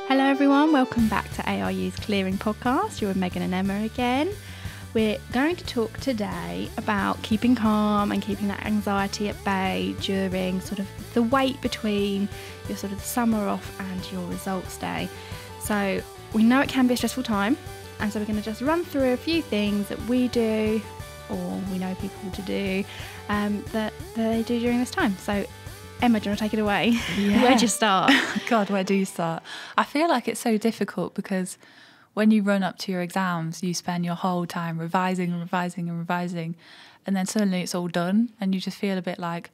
Hello everyone, welcome back to ARU's Clearing Podcast. You're with Megan and Emma again. We're going to talk today about keeping calm and keeping that anxiety at bay during sort of the wait between your sort of summer off and your results day. So we know it can be a stressful time, and so we're going to just run through a few things that we do or we know people to do that they do during this time. So Emma, do you want to take it away? Yeah. Where'd you start? God, where do you start? I feel like it's so difficult because when you run up to your exams, you spend your whole time revising, and then suddenly it's all done and you just feel a bit like,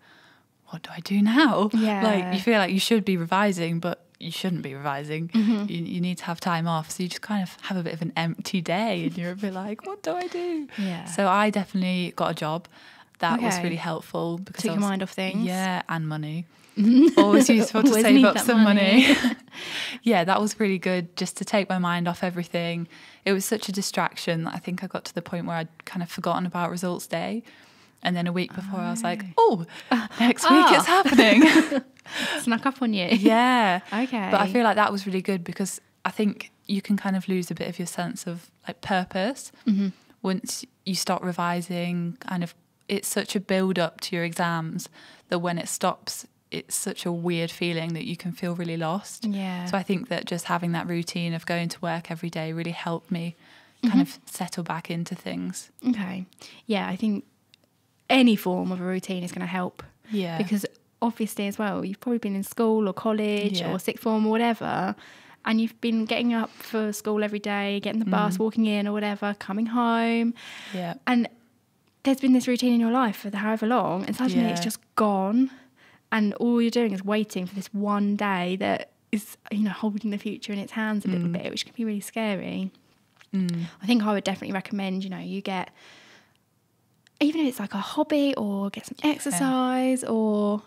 what do I do now? Yeah. Like you feel like you should be revising, but you shouldn't be revising. Mm-hmm. You need to have time off. So you just kind of have a bit of an empty day and you're a bit like, what do I do? Yeah. So I definitely got a job. That was really helpful because took your mind off things. Yeah, and money. Always useful to Always save need up that some money. money. Yeah, that was really good just to take my mind off everything. It was such a distraction that I think I got to the point where I'd kind of forgotten about results day. And then a week before I was like, next week it's happening. Snuck up on you. Yeah. Okay. But I feel like that was really good because I think you can kind of lose a bit of your sense of like purpose once you start revising. Kind of, it's such a build up to your exams that when it stops, it's such a weird feeling that you can feel really lost. Yeah. So I think that just having that routine of going to work every day really helped me kind of settle back into things. Okay. Yeah, I think any form of a routine is going to help. Yeah. Because obviously as well, you've probably been in school or college or sixth form or whatever, and you've been getting up for school every day, getting the bus, walking in or whatever, coming home. Yeah. And there's been this routine in your life for however long, and suddenly it's just gone. And all you're doing is waiting for this one day that is, holding the future in its hands a little bit, which can be really scary. I think I would definitely recommend, you get, even if it's like a hobby or get some exercise or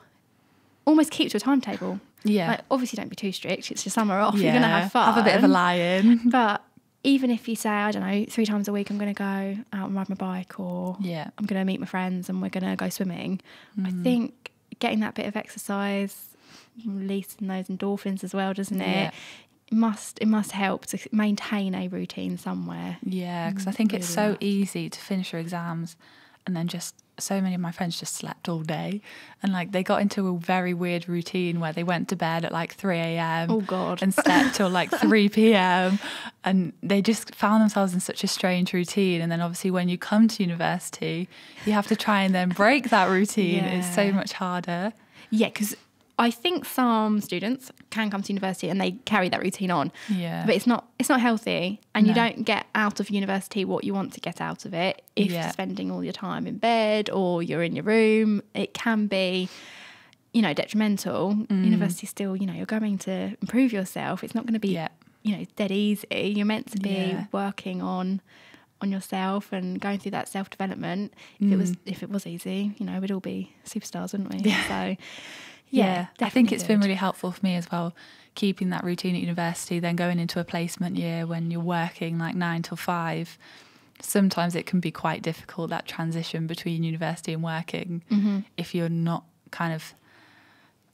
almost keep to a timetable. Yeah. Like, obviously don't be too strict. It's your summer off. Yeah. You're going to have fun. Have a bit of a lie-in. But even if you say, I don't know, 3 times a week I'm going to go out and ride my bike, or I'm going to meet my friends and we're going to go swimming. I think getting that bit of exercise, releasing those endorphins as well, doesn't it? Yeah. It must help to maintain a routine somewhere. Yeah, because I think it's so must. easy to finish your exams and then just so many of my friends just slept all day, and like they got into a very weird routine where they went to bed at like 3 a.m. Oh God. and slept till like 3 p.m. and they just found themselves in such a strange routine. And then obviously when you come to university, you have to try and then break that routine. It's so much harder. Yeah, because I think some students can come to university and they carry that routine on. Yeah. But it's not healthy, and you don't get out of university what you want to get out of it if you're spending all your time in bed or you're in your room. It can be, detrimental. University still, you're going to improve yourself. It's not going to be, dead easy. You're meant to be working on yourself and going through that self-development. If it was easy, we'd all be superstars, wouldn't we? Yeah. So Yeah, I think it's been really helpful for me as well, keeping that routine at university, then going into a placement year when you're working like 9 till 5. Sometimes it can be quite difficult, that transition between university and working, if you're not kind of,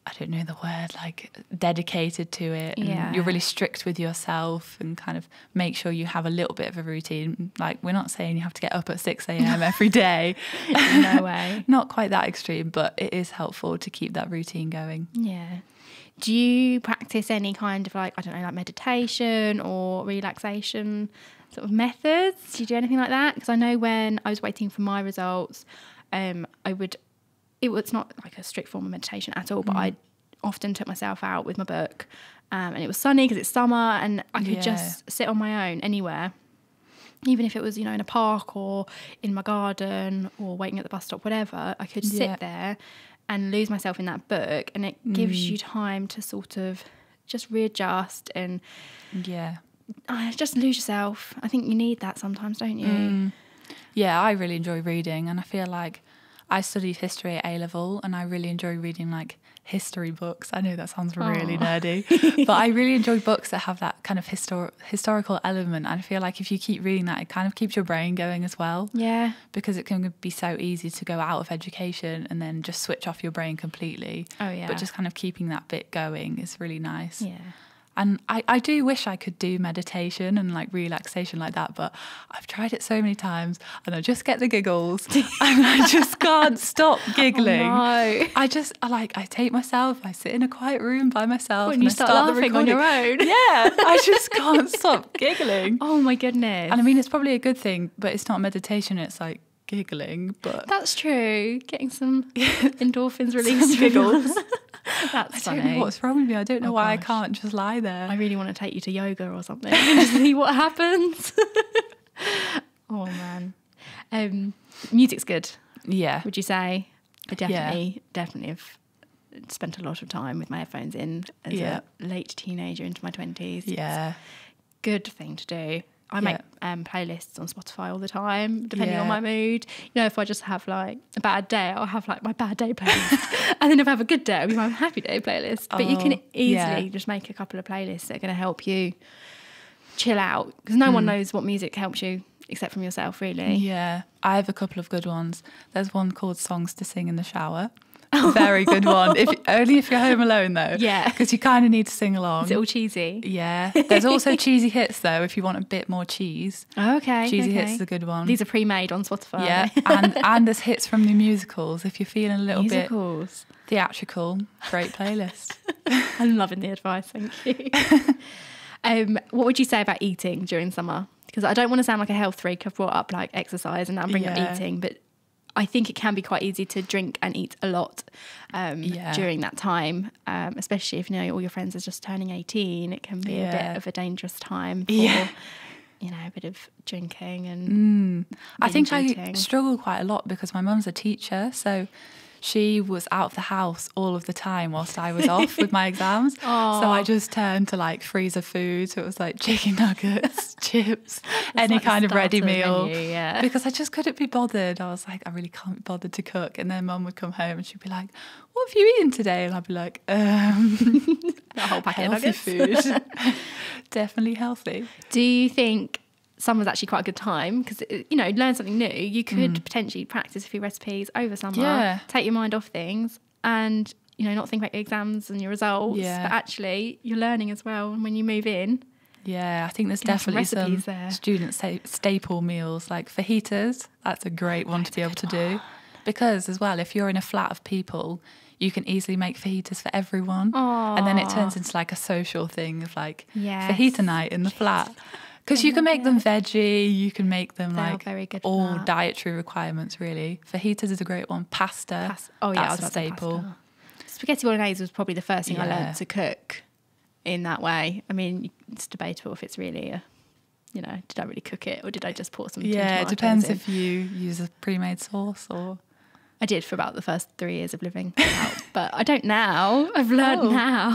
I don't know the word, like dedicated to it. And you're really strict with yourself and kind of make sure you have a little bit of a routine. Like, we're not saying you have to get up at 6 a.m. every day. No way. Not quite that extreme, but it is helpful to keep that routine going. Yeah. Do you practice any kind of like meditation or relaxation sort of methods? Do you do anything like that? Because I know when I was waiting for my results, it's not like a strict form of meditation at all, but I often took myself out with my book, and it was sunny because it's summer, and I could just sit on my own anywhere, even if it was, in a park or in my garden or waiting at the bus stop, whatever. I could sit there and lose myself in that book, and it gives you time to sort of just readjust and just lose yourself. I think you need that sometimes, don't you? Yeah, I really enjoy reading, and I feel like I studied history at A-level, and I really enjoy reading like history books. I know that sounds really nerdy, but I really enjoy books that have that kind of historical element. And I feel like if you keep reading that, it kind of keeps your brain going as well. Yeah. Because it can be so easy to go out of education and then just switch off your brain completely. Oh, yeah. But just kind of keeping that bit going is really nice. Yeah. And I do wish I could do meditation and like relaxation like that, but I've tried it so many times and I just get the giggles and I just can't stop giggling. Oh, no. I take myself, I sit in a quiet room by myself and you start laughing on your own. Yeah, I just can't stop giggling. Oh my goodness. And I mean, it's probably a good thing, but it's not meditation, it's like giggling. But that's true. Getting some endorphins released. Some giggles. That's funny. I don't know what's wrong with me. I don't know why gosh. I can't just lie there. I really want to take you to yoga or something and just see what happens. Oh man. Music's good. Yeah. Would you say? I definitely have spent a lot of time with my headphones in as a late teenager into my 20s. Yeah. Good thing to do. I make playlists on Spotify all the time, depending on my mood. You know, if I just have like a bad day, I'll have like my bad day playlist. And then if I have a good day, it'll be my happy day playlist. But you can easily just make a couple of playlists that are going to help you chill out. Because no one knows what music helps you except from yourself, really. Yeah. I have a couple of good ones. There's one called Songs to Sing in the Shower. Very good one. Only if you're home alone, though. Yeah. Because you kind of need to sing along. Is it all cheesy? Yeah. There's also cheesy hits, though, if you want a bit more cheese. Okay. Cheesy hits is a good one. These are pre-made on Spotify. Yeah. And there's hits from the musicals. If you're feeling a little bit theatrical, great playlist. I'm loving the advice. Thank you. What would you say about eating during summer? Because I don't want to sound like a health freak. I've brought up like exercise and now I'm bringing up eating, but I think it can be quite easy to drink and eat a lot during that time, especially if you know all your friends are just turning 18. It can be a bit of a dangerous time for you know, a bit of drinking and I think I struggle quite a lot because my mum's a teacher, so she was out of the house all of the time whilst I was off with my exams. So I just turned to like freezer food. So it was like chicken nuggets, chips, any like kind of ready meal. Menu, because I just couldn't be bothered. I was like, I really can't be bothered to cook. And then mum would come home and she'd be like, what have you eaten today? And I'd be like, a whole packet of nuggets. Food. Definitely healthy. Do you think summer's actually quite a good time because, you know, learn something new? You could potentially practice a few recipes over summer, take your mind off things and, you know, not think about your exams and your results, but actually you're learning as well. And when you move in, I think there's definitely some student staple meals like fajitas. That's a great one to be able to do because as well, if you're in a flat of people, you can easily make fajitas for everyone. And then it turns into like a social thing of like fajita night in the flat. Because you can make them veggie, you can make them like very good all dietary requirements, really. Fajitas is a great one. Pasta, that's a staple. Pasta. Spaghetti bolognese was probably the first thing I learned to cook in that way. I mean, it's debatable if it's really you know, did I really cook it or did I just pour some tomatoes it depends if you use a pre-made sauce or... I did for about the first 3 years of living out, but I don't now. I've learned now.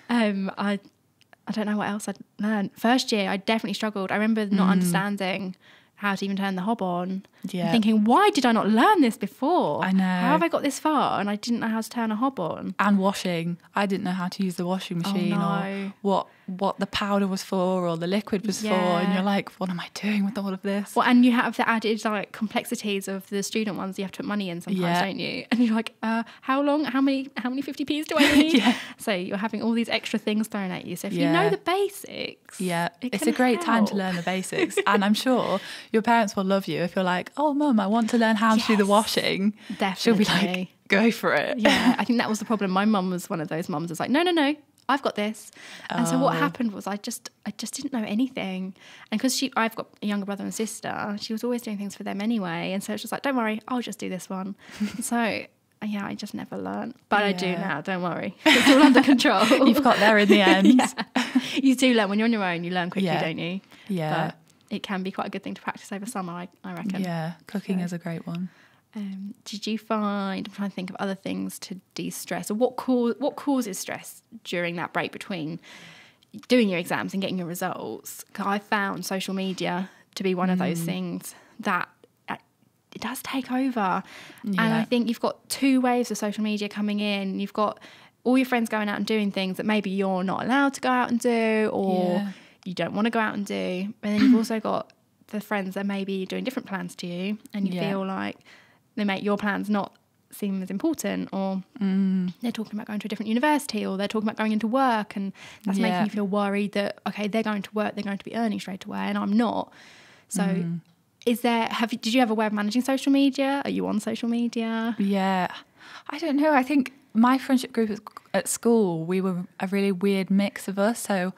I don't know what else I'd learned. First year, I definitely struggled. I remember not understanding how to even turn the hob on. And thinking, why did I not learn this before? I know. How have I got this far? And I didn't know how to turn a hob on. And washing. I didn't know how to use the washing machine or what the powder was for or the liquid was for. And you're like, what am I doing with all of this? Well, and you have the added like complexities of the student ones. You have to put money in sometimes, don't you? And you're like, how long? How many 50p's do I need? So you're having all these extra things thrown at you. So if you know the basics, it's a great time to learn the basics. And I'm sure your parents will love you if you're like, oh, Mum, I want to learn how to do the washing. Definitely. She'll be like, go for it. Yeah, I think that was the problem. My mum was one of those mums that's like, no, I've got this. And so what happened was I just didn't know anything. And because I've got a younger brother and sister, she was always doing things for them anyway. And so it's just like, don't worry, I'll just do this one. So I just never learned. But I do now, don't worry. It's all under control. You've got there in the end. You do learn. When you're on your own, you learn quickly, don't you? Yeah. But it can be quite a good thing to practice over summer, I reckon. Yeah, cooking is a great one. Did you find, I'm trying to think of other things to de-stress, or what causes stress during that break between doing your exams and getting your results? 'Cause I found social media to be one of those things that it does take over. And I think you've got 2 waves of social media coming in. You've got all your friends going out and doing things that maybe you're not allowed to go out and do, or you don't want to go out and do. But then you've also got the friends that maybe doing different plans to you, and you feel like they make your plans not seem as important, or they're talking about going to a different university, or they're talking about going into work, and that's making you feel worried that, okay, they're going to work, they're going to be earning straight away and I'm not. So did you have a way of managing social media? Are you on social media? Yeah, I don't know. I think my friendship group at school, we were a really weird mix of us. So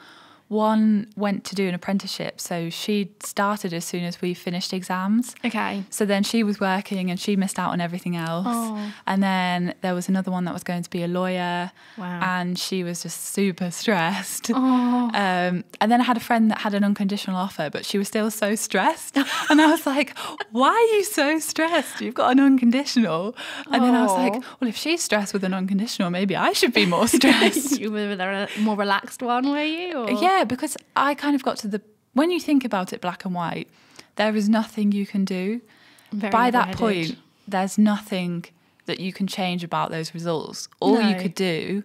one went to do an apprenticeship, so she started as soon as we finished exams. Okay. So then she was working and she missed out on everything else. Oh. And then there was another one that was going to be a lawyer. Wow. And she was just super stressed. Oh. And then I had a friend that had an unconditional offer, but she was still so stressed. And I was like, why are you so stressed? You've got an unconditional. And then I was like, well, if she's stressed with an unconditional, maybe I should be more stressed. You were the more relaxed one, were you? Or? Yeah, because I kind of got to when you think about it black and white, there is nothing you can do. By that point, there's nothing that you can change about those results. All you could do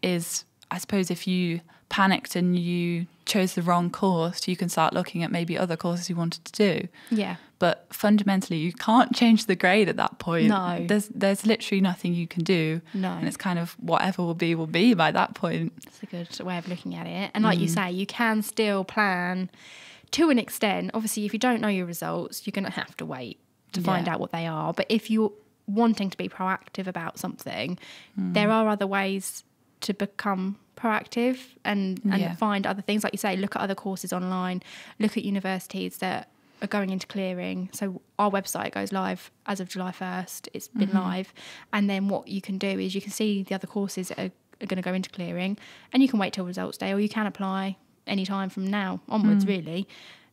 is, I suppose, if you panicked and you chose the wrong course, you can start looking at maybe other courses you wanted to do. Yeah. But fundamentally, you can't change the grade at that point. No. There's literally nothing you can do. No. And it's kind of whatever will be by that point. That's a good way of looking at it. And like you say, you can still plan to an extent. Obviously, if you don't know your results, you're going to have to wait to find out what they are. But if you're wanting to be proactive about something, there are other ways to become proactive and find other things. Like you say, look at other courses online, look at universities that are going into clearing. So our website goes live as of July 1st. It's been live. And then what you can do is you can see the other courses that are going to go into clearing, and you can wait till results day, or you can apply any time from now onwards, really.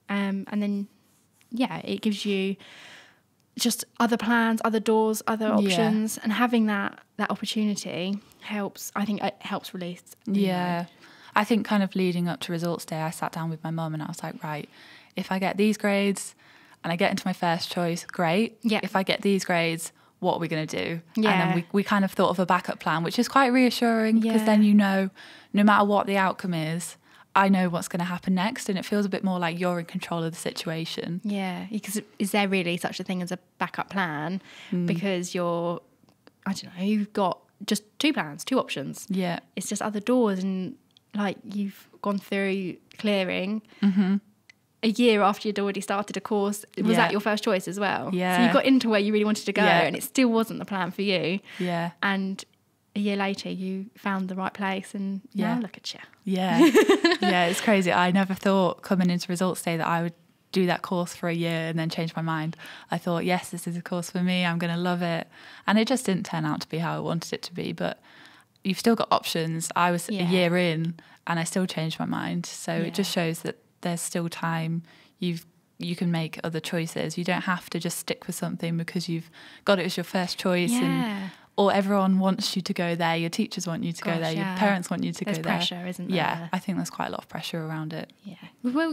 And then, it gives you just other plans, other doors, other options, and having that opportunity helps. I think it helps release. Yeah. I think kind of leading up to results day, I sat down with my mum and I was like, right, if I get these grades and I get into my first choice, great. Yeah. If I get these grades, what are we going to do? Yeah. And then we kind of thought of a backup plan, which is quite reassuring because then you know, no matter what the outcome is, I know what's going to happen next, and it feels a bit more like you're in control of the situation. Yeah, because is there really such a thing as a backup plan? Because you've got just two plans, two options. Yeah. It's just other doors, and like you've gone through clearing a year after you'd already started a course. Was that your first choice as well? Yeah. So you got into where you really wanted to go and it still wasn't the plan for you. Yeah. And a year later you found the right place, and now look at you. Yeah. Yeah, it's crazy. I never thought coming into results day that I would do that course for a year and then change my mind. I thought, yes, this is a course for me. I'm going to love it. And it just didn't turn out to be how I wanted it to be. But you've still got options. I was a year in and I still changed my mind. So it just shows that there's still time. You can make other choices. You don't have to just stick with something because you've got it as your first choice. Or everyone wants you to go there. Your teachers want you to go there. Your parents want you to go there. There's pressure, isn't there? Yeah, I think there's quite a lot of pressure around it. Yeah. Well,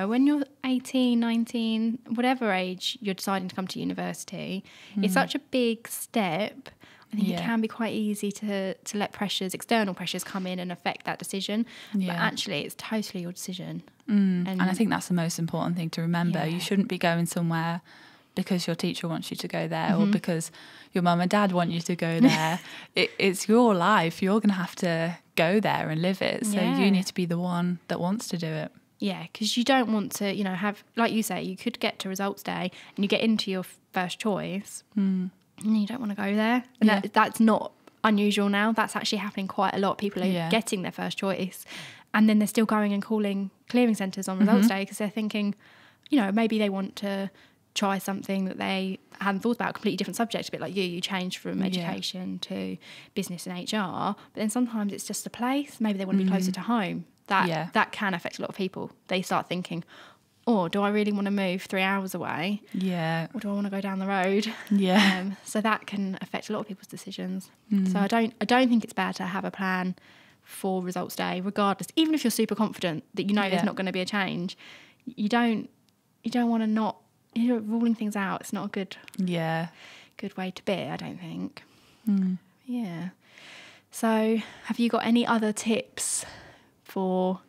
when you're 18, 19, whatever age you're deciding to come to university, it's such a big step. I think it can be quite easy to let external pressures come in and affect that decision. But actually, it's totally your decision. And I think that's the most important thing to remember. Yeah. You shouldn't be going somewhere because your teacher wants you to go there or because your mum and dad want you to go there. It's your life. You're going to have to go there and live it. So you need to be the one that wants to do it. Yeah, because you don't want to, have, like you say, you could get to results day and you get into your first choice and you don't want to go there. And that's not unusual now. That's actually happening quite a lot. People are getting their first choice and then they're still going and calling clearing centres on results day because they're thinking, maybe they want to try something that they hadn't thought about, a completely different subject, a bit like you changed from education to business and HR, but then sometimes it's just a place, maybe they want to be closer to home. That can affect a lot of people. They start thinking, do I really want to move 3 hours away? Yeah. Or do I want to go down the road? Yeah. So that can affect a lot of people's decisions. So I don't think it's bad to have a plan for results day, regardless, even if you're super confident that there's not going to be a change. You don't want to not, ruling things out. It's not a good way to be, I don't think. Yeah. So have you got any other tips for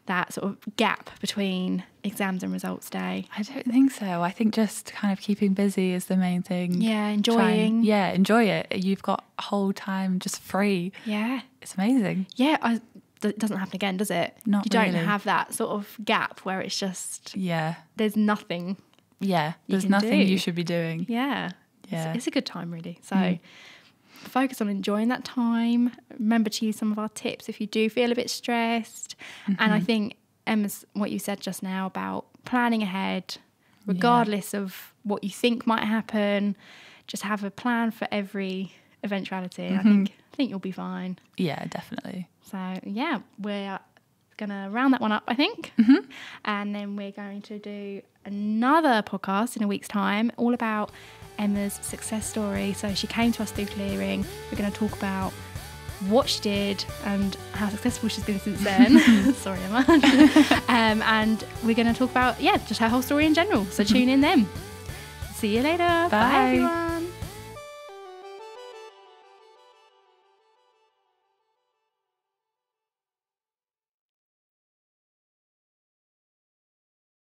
that sort of gap between exams and results day? I don't think so. I think just kind of keeping busy is the main thing. Yeah, enjoying. Enjoy it. You've got a whole time just free. Yeah. It's amazing. Yeah, it doesn't happen again, does it? Not You don't really. have that sort of gap where it's just, Yeah. there's nothing. Yeah, there's can nothing do. you should be doing. Yeah. Yeah. It's a good time, really. So focus on enjoying that time. Remember to use some of our tips if you do feel a bit stressed. And I think, Emma's, what you said just now about planning ahead, regardless of what you think might happen, just have a plan for every eventuality. I think you'll be fine. Yeah, definitely. So, yeah, we're going to round that one up, I think. And then we're going to do another podcast in a week's time all about Emma's success story. So she came to us through clearing. We're going to talk about what she did and how successful she's been since then. Sorry, Emma. And we're going to talk about, just her whole story in general. So tune in then. See you later. Bye everyone.